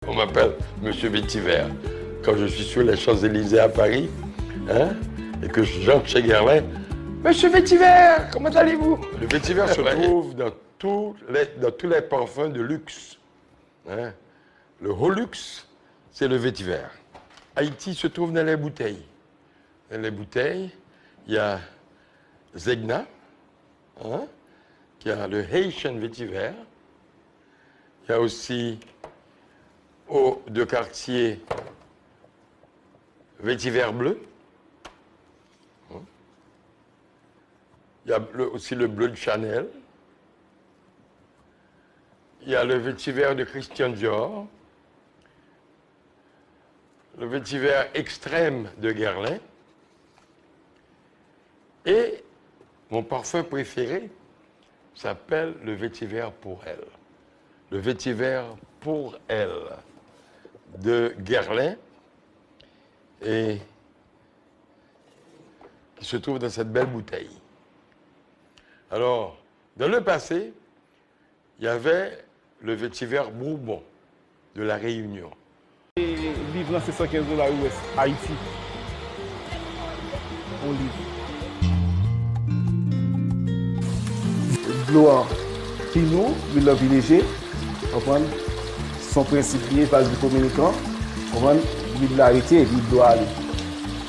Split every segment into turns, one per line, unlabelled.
On m'appelle Monsieur Vétiver. Quand je suis sur les Champs-Élysées à Paris, hein, et que j'entre chez Guerlain, Monsieur Vétiver, comment allez-vous? Le Vétiver se trouve dans tous les parfums de luxe. Hein. Le haut luxe, c'est le Vétiver. Haïti se trouve dans les bouteilles. Dans les bouteilles, il y a Zegna, hein, qui a le Haitian Vétiver. Il y a aussi eau de quartier Vétiver bleu. Il y a aussi le bleu de Chanel. Il y a le Vétiver de Christian Dior. Le Vétiver extrême de Guerlain. Et mon parfum préféré s'appelle le Vétiver pour elle. Le Vétiver pour elle de Guerlain et qui se trouve dans cette belle bouteille. Alors, dans le passé, il y avait le Vétiver Bourbon de la Réunion.
Et livre là, c'est 115 $ US, Haïti. On livre. Gloire, Pinot, l'huile de léger, son principe base du communicant, l'huile de l'arrêté et l'huile de aller.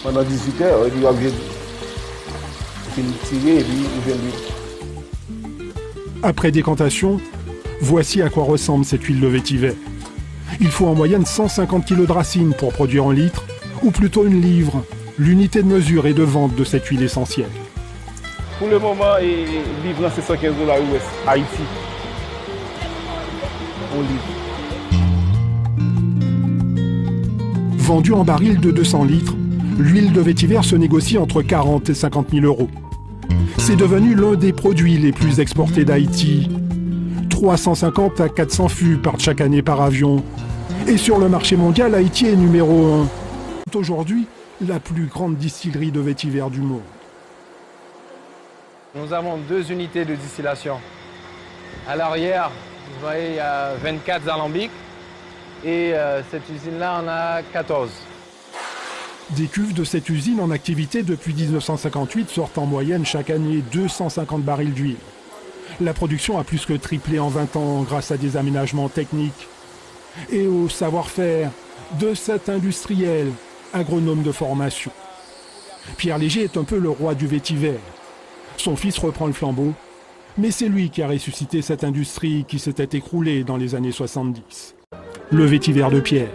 Pendant 18 heures, il y a obligé de tirer et puis il vient de.
Après décantation, voici à quoi ressemble cette huile de vétiver. Il faut en moyenne 150 kg de racines pour produire un litre, ou plutôt une livre, l'unité de mesure et de vente de cette huile essentielle.
Pour le moment, livre là, c'est 115 $ US, Haïti. On livre.
Vendue en baril de 200 litres, l'huile de vétiver se négocie entre 40 et 50 000 euros. C'est devenu l'un des produits les plus exportés d'Haïti. 350 à 400 fûts partent chaque année par avion. Et sur le marché mondial, Haïti est numéro 1. C'est aujourd'hui la plus grande distillerie de vétiver du monde.
Nous avons 2 unités de distillation. À l'arrière, vous voyez, il y a 24 alambics. Et cette usine-là, on a 14.
Des cuves de cette usine en activité depuis 1958 sortent en moyenne chaque année 250 barils d'huile. La production a plus que triplé en 20 ans grâce à des aménagements techniques et au savoir-faire de cet industriel, agronome de formation. Pierre Léger est un peu le roi du vétiver. Son fils reprend le flambeau, mais c'est lui qui a ressuscité cette industrie qui s'était écroulée dans les années 70. Le vétiver de Pierre.